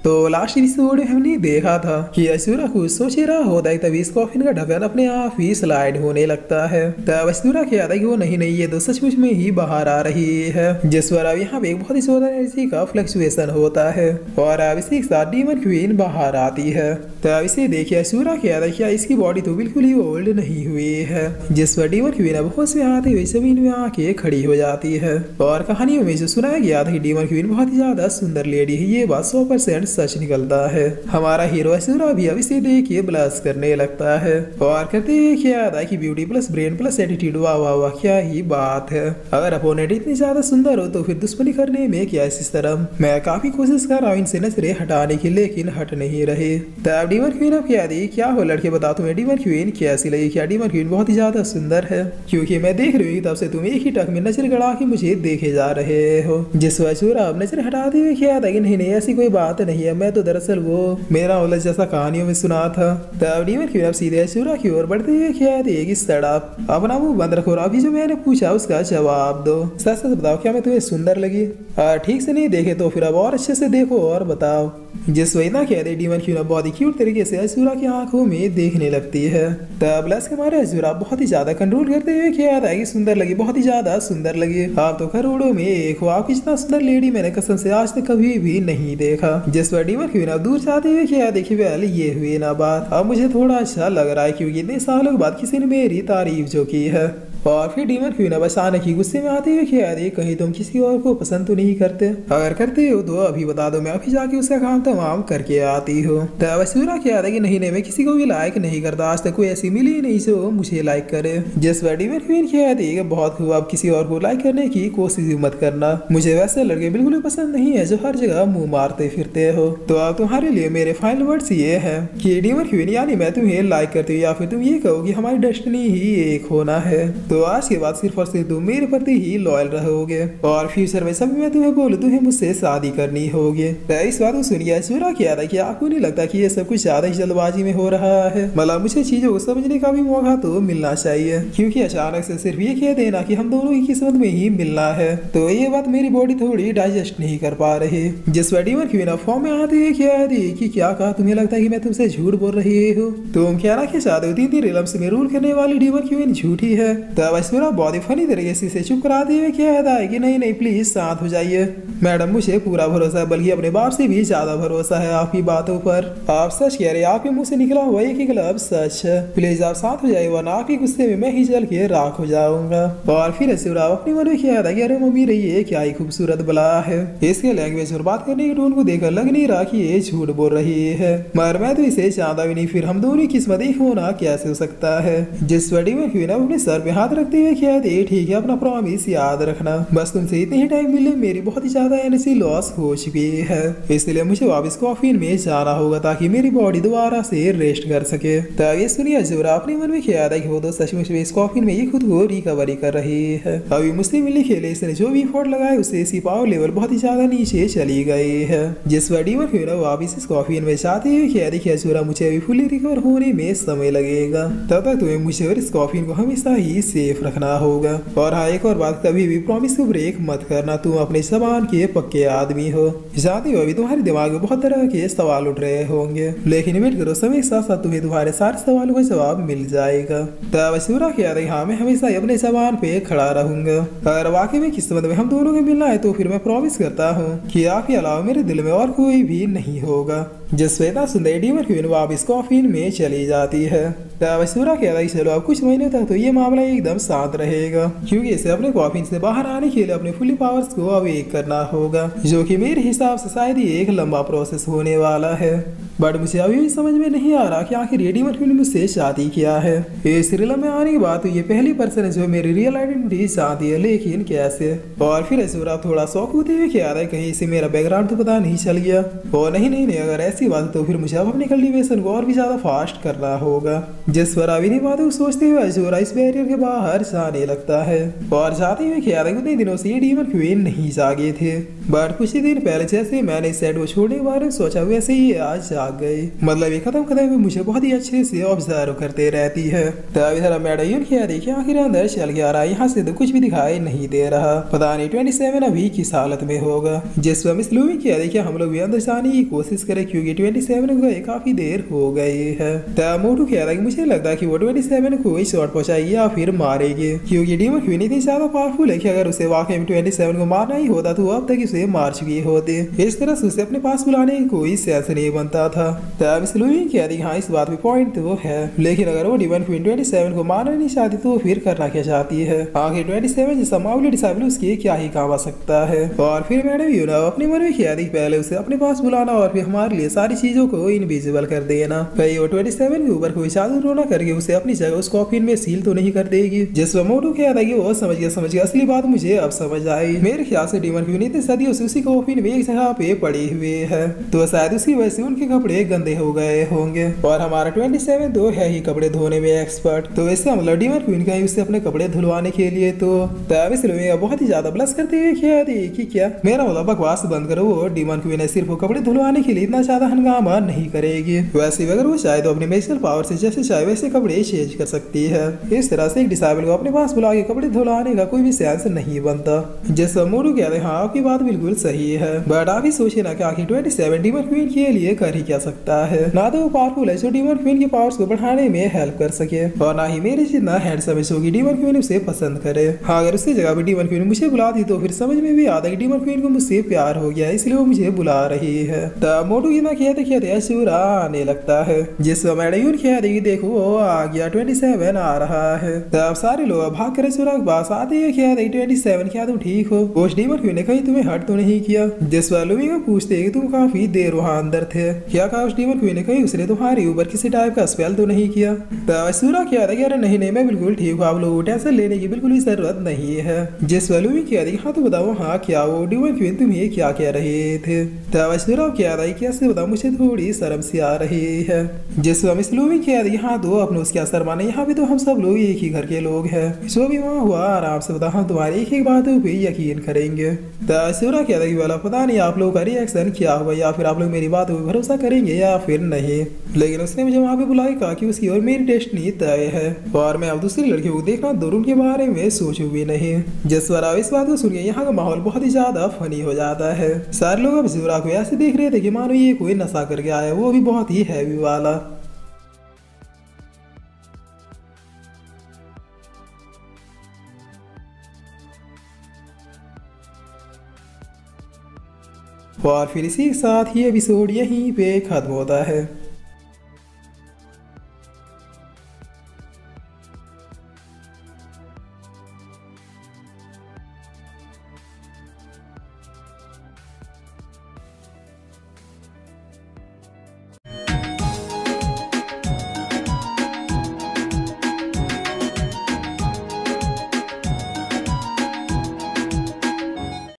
तो last episode में हमने देखा था कि असूरा कुछ सोच रहा होता है, तभी इस कॉफिन का ढक्कन अपने आप ही स्लाइड होने लगता है। तब असूरा कहता है कि वो नहीं ये तो सचमुच में ही बाहर आ रही है, जिस पर अब यहाँ पे एक बहुत ही ज्यादा एनर्जी का फ्लक्चुएशन होता है और अब इसी के साथ डीमन क्वीन बाहर आती है। तब इसे देखिए असूरा कहता है क्या इसकी बॉडी तो बिल्कुल ही ओल्ड नहीं हुई है, जिस पर डीमन क्वीन अब होश में आते हुए जमीन में आके खड़ी हो जाती है। और कहानियों में जो सुनाया गया था कि डीमन क्वीन बहुत ही ज्यादा सुंदर लेडी है, ये बात 100% सच निकलता है। हमारा हीरो असूरा भी अब इसे देख के ब्लश करने लगता है और कहते हैं क्या था कि beauty plus brain plus attitude, वाह वाह वाह क्या ही बात है। अगर अपोनेंट इतनी ज्यादा सुंदर हो तो फिर दुश्मनी करने में क्या इस तरह। मैं काफी कोशिश कर रहा हूँ इनसे नजरें हटाने की, लेकिन हट नहीं रहे। तब डीमन क्वीन अब क्या दी, क्या हो लड़के बता तुम्हें डीमन क्वीन कैसी लगी? क्या डीमन क्वीन बहुत ही ज्यादा सुंदर है? क्योंकि मैं देख रही हूँ तब से तुम एक ही टक में नजर गड़ा के मुझे देखे जा रहे हो। जिस असूरा अब नजर हटाते हुए क्या था कि नहीं नहीं ऐसी कोई बात नहीं है, मैं तो दरअसल वो मेरा नॉलेज जैसा कहानियों में सुना था। तब डीमन क्वीन अब सीधे असूरा की ओर बढ़ते हुए क्या देगी, सड़प अपना मुंह बंद रखो, अभी जो मैंने पूछा उसका जवाब दो। सच सच बताओ क्या मैं तुम्हें सुंदर लगी? ठीक से नहीं देखे तो फिर अब और अच्छे से देखो और बताओ। जिस वही ना कह दे डीमन क्वीन अब बहुत ही क्यूट तरीके से असूरा की आंखों में देखने लगती है। तब लस के मारे असूरा बहुत ही ज्यादा कंट्रोल करते हुए क्या आता है कि सुंदर लगी, बहुत ही ज्यादा सुंदर लगी, आप तो करोड़ों में एक हो, आप इतना सुंदर लेडी मैंने कसम से आज तक कभी भी नहीं देखा। जिस पर डीमन क्वीन अब दूर जाते हुए क्या देखिए वेल ये हुई ना बात, अब मुझे थोड़ा अच्छा लग रहा है क्योंकि इतने सालों के बाद किसी ने मेरी तारीफ जो की है। और फिर डीमन क्वीन अब अचानक ही गुस्से में आते हुए क्या दे, कहीं तुम किसी और को पसंद तो नहीं करते? अगर करते हो तो अभी बता दो, मैं अभी जाके उसका काम तमाम करके आती हूँ। तब असूरा क्या था कि नहीं नहीं मैं किसी को भी लाइक नहीं करता, आज तक कोई ऐसी मिली नहीं जो मुझे लाइक करे। जिस पर डीमन क्वीन क्या थी कि बहुत खूब, अब किसी और को लाइक करने की कोशिश मत करना, मुझे वैसे लड़के बिल्कुल भी पसंद नहीं है जो हर जगह मुंह मारते फिरते हो। तो अब तुम्हारे लिए मेरे फाइनल वर्ड्स ये है कि डीमन क्वीन यानी मैं तुम्हें लाइक करती हूँ या फिर तुम ये कहो कि हमारी डेस्टिनी ही एक होना है, तो आज के बाद सिर्फ और सिर्फ तुम मेरे प्रति ही लॉयल रहोगे और फ्यूचर में सब मैं तुम्हें बोलूं तुम्हें मुझसे शादी करनी होगी। इस बात को सुनिए असूरा क्या था कि आपको नहीं लगता कि ये सब कुछ ज्यादा ही जल्दबाजी में हो रहा है? मतलब मुझे चीजों को समझने का भी मौका तो मिलना चाहिए, क्योंकि अचानक से सिर्फ ये कह देना कि हम दोनों की किस्मत में ही मिलना है, तो ये बात मेरी बॉडी थोड़ी डाइजेस्ट नहीं कर पा रही। जिस पर डीमन क्वीन फॉर्म में आती है क्या दी कि क्या कहा, तुम्हें लगता है कि मैं तुमसे झूठ बोल रही हूँ? तुम क्या ना चाहते हो 3 रिलम्स में रूल करने वाली डीमन क्वीन झूठी है? तब असूरा बहुत ही फनी तरीके से चुप कराते हुए कहता है कि नहीं नहीं प्लीज शांत हो जाइए मैडम, मुझे पूरा भरोसा है, बल्कि अपने बाप से भी ज्यादा भरोसा है आपकी बातों पर। आप सच कह रहे हैं, आपके मुंह से निकला हुआ एक ही लफ्ज सच है, प्लीज आप शांत हो जाइए वरना आपके गुस्से में मैं ही जल के राख हो जाऊंगा। और फिर असूरा अपने मन में कहता है कि अरे मम्मी रही है क्या ही खूबसूरत बला है, इसके लैंग्वेज और बात करने की टोन को देखकर लग नहीं रहा कि ये झूठ बोल रही है, मगर मैं तो इसे चाहता भी नहीं, फिर हम दोनों की किस्मत एक होना कैसे हो सकता है? जिस पर डीमन क्वीन अपने सर पे हाथ रखते हुए कहते ठीक है अपना प्रॉमिस याद रखना, बस तुमसे इतने ही टाइम मिले, मेरी बहुत ही ज्यादा एनर्जी लॉस हो चुकी है, इसलिए मुझे वापस कॉफिन में जाना होगा ताकि मेरी बॉडी दोबारा से रेस्ट कर सके। तब ये सुनिए असूरा अपने मन में ख्याल है कि वो तो सचमुच में इस कॉफिन में ही खुद को रिकवरी कर रही है। अभी मुझसे मिलने के लिए इसने जो भी एफर्ट लगाया उससे इसकी पावर लेवल बहुत ही ज्यादा नीचे चली गई है। जिस पर डीमन क्वीन वापस इस कॉफिन में जाते हुए क्या देखिए असूरा मुझे अभी फुली रिकवर होने में समय लगेगा, तब तक तुम्हें मुझे और इस कॉफिन को हमेशा ही सेफ रखना होगा। और हाँ एक और बात, कभी भी प्रॉमिस को ब्रेक मत करना, तुम अपने जबान के पक्के आदमी हो। जानती हो अभी तुम्हारे दिमाग में बहुत तरह के सवाल उठ रहे होंगे, लेकिन वेट करो समय साथ साथ तुम्हें तुम्हारे सारे सवालों का जवाब मिल जाएगा। तब असूरा कह रही हाँ मैं हमेशा ही अपने जबान पे खड़ा रहूंगा, अगर वाकई में किस्मत में हम दोनों को मिलना है तो फिर मैं प्रॉमिस करता हूँ कि आपके अलावा मेरे दिल में और कोई भी नहीं होगा। जिस श्वेता सुंदर डीमन क्वीन वापस कॉफिन में चली जाती है। तब असूरा कह रही चलो अब कुछ महीने तक तो ये मामला एकदम शांत रहेगा, क्योंकि इसे अपने कॉफिन से बाहर आने के लिए अपने फुली पावर्स को अवेक करना होगा, जो कि मेरे हिसाब से शायद ही एक लंबा प्रोसेस होने वाला है। बट मुझे अभी भी समझ में नहीं आ रहा कि आखिर ये डीमन क्वीन मुझसे शादी किया है। इस सीरियल में आने के बाद तो ये पहली पर्सन है जो मेरी रियल आइडेंटिटी चाहती है, लेकिन कैसे? और फिर असूरा थोड़ा शौक होते हुए कह रहा है कहीं से मेरा बैकग्राउंड तो पता नहीं चल गया। और नहीं अगर ऐसी बात तो फिर मुझे अब अपने कल्टीवेशन को और भी ज्यादा फास्ट करना होगा। जिस पर अभी नहीं बात सोचते हुए असूरा इस बैरियर के बाहर बाहर जाने लगता है और जाते हुए ख्याल है उतने दिनों से ये डीमन क्वीन नहीं जागे थे, बट कुछ ही दिन पहले जैसे मैंने सेट को छोड़ने के बारे में सोचा वैसे ही आज जाग गए। मतलब ये खत्म खत्म में मुझे बहुत ही अच्छे से ऑब्जर्व करते रहती है। तब इधर मैडम यूं कह रही कि आखिर अंदर चल गया रहा, यहाँ से तो कुछ भी दिखाई नहीं दे रहा, पता नहीं 27 अभी किस हालत में होगा। जिस पर मिस लूई कह रही कि हम लोग भी अंदर जाने की कोशिश करें क्योंकि 27 को गए काफी देर हो गई है। तब मोटू कह रहा है कि मुझे लगता है कि वो 27 को ही शॉट पहुंचाएगी या फिर मारेगी क्योंकि डीमन क्वीन इतनी ज्यादा पावरफुल है कि अगर उसे वाकई में 27 को मारना ही होता तो अब तक उसे मार चुकी होते। इस तरह से उसे अपने पास बुलाने की कोई सेंस नहीं बनता था। तब मिस लूई कह रही हाँ इस बात में पॉइंट तो है, लेकिन अगर वो डीमन क्वीन 27 को मारना नहीं चाहती तो फिर करना क्या चाहती है? आखिर 27 जैसा मामूली डिसेबल उसके क्या ही काम आ सकता है। और फिर मैडम यू ना अपने मन में कह रही पहले उसे अपने पास बुलाना और फिर हमारे लिए सारी चीजों को इनविजिबल कर देना, कहीं वो 27 के ऊपर कोई जादू टोना करके उसे अपनी जगह उस कॉफिन में सील तो नहीं कर देगी। जिस पर मोटू कह रहा है वो समझ गया, असली बात मुझे अब समझ आई। मेरे ख्याल से डीमन क्वीन इतने सदियों से उसी कॉफिन में एक जगह पे पड़ी हुई है, तो शायद उसी वजह से उनके कपड़े गंदे हो गए होंगे। और हमारा 27 तो है ही कपड़े धोने में एक्सपर्ट, तो इसका मतलब डीमन क्वीन का उससे अपने कपड़े धुलवाने के लिए तो इसलिए बहुत ही ज्यादा ब्लश करते हुए कह रही कि क्या मेरा मतलब बकवास बंद करो, वो डीमन क्वीन सिर्फ वो कपड़े धुलवाने के लिए इतना ज्यादा हंगामा नहीं करेगी। वैसे अगर वो चाहे तो अपने मैजिकल पावर से जैसे चाहे वैसे कपड़े चेंज कर सकती है। इस तरह से एक डिसेबल को अपने पास बुला के कपड़े धुलाने का कोई भी सेंस नहीं बनता। जैसा मोटू कह रहे हाँ आपकी बात बिल्कुल सही है, बट आप ही सोचिए ना कि आखिर 27 डीमन क्वीन के लिए कर ही क्या सकता है? ना तो वो पावरफुल है जो डीमन क्वीन के पावर्स को बढ़ाने में हेल्प कर सके, और ना ही मेरे जितना हैंडसम है जो कि डीमन क्वीन उसे पसंद करे। हाँ अगर उसकी जगह पे डीमन क्वीन मुझे बुलाती तो फिर समझ में भी आता कि डीमन क्वीन को मुझसे प्यार हो गया इसलिए वो मुझे बुला रही है। तब मोटू ये ना कहते असूरा आने लगता है, जिस पर मैडम यूं कह रही देखो वो आ गया 27 आ रहा है। तब सारे लोग भाग कर असूरा के पास आते हैं, क्या 27 क्या तुम ठीक हो? कोच डीमन क्वीन ने कहीं तुम्हें हर्ट तो नहीं किया? जिस पर लुमी को पूछते हैं कि तुम काफी देर वहाँ अंदर थे, क्या काश डीमन क्वीन ने कहीं उसने तुम्हारे ऊपर किसी टाइप का स्पेल तो नहीं किया? तब असूरा कह रहा है नहीं मैं बिल्कुल ठीक हूँ, आप लोग टेंशन लेने की बिल्कुल भी जरूरत नहीं है। जिस पर लुमी कह रही हाँ तो बताओ हाँ क्या वो डीमन क्वीन तुम्हें क्या कह रहे थे? तब असूरा कह रहा है कैसे बताओ मुझे थोड़ी शर्म सी आ रही है। जिस पर मिस लुमी कह रही हाँ तो अपने उसके असर माने, यहाँ पे तो हम सब लोग एक ही घर के लोग हैं, जो भी वहाँ हुआ आराम से बता, हम तुम्हारी एक एक बात पे यकीन करेंगे। तो असूरा कह रही वाला पता नहीं आप लोगों का रिएक्शन क्या होगा, या फिर आप लोग मेरी बात पे भरोसा करेंगे या फिर नहीं। लेकिन उसने मुझे वहाँ पे बुलाया कहा कि उसकी और मेरी डेस्टिनी तय है और मैं अब दूसरी लड़कियों को देखना दूर उनके बारे में सोचूं भी नहीं। जिस पर अब इस बात को सुनिए यहाँ का माहौल बहुत ही ज्यादा फनी हो जाता है। सारे लोग अब असूरा को ऐसे देख रहे थे कि मानो ये कोई नशा करके आया, वो भी बहुत ही हैवी वाला। और फिर इसी के साथ ये एपिसोड यहीं पे खत्म होता है।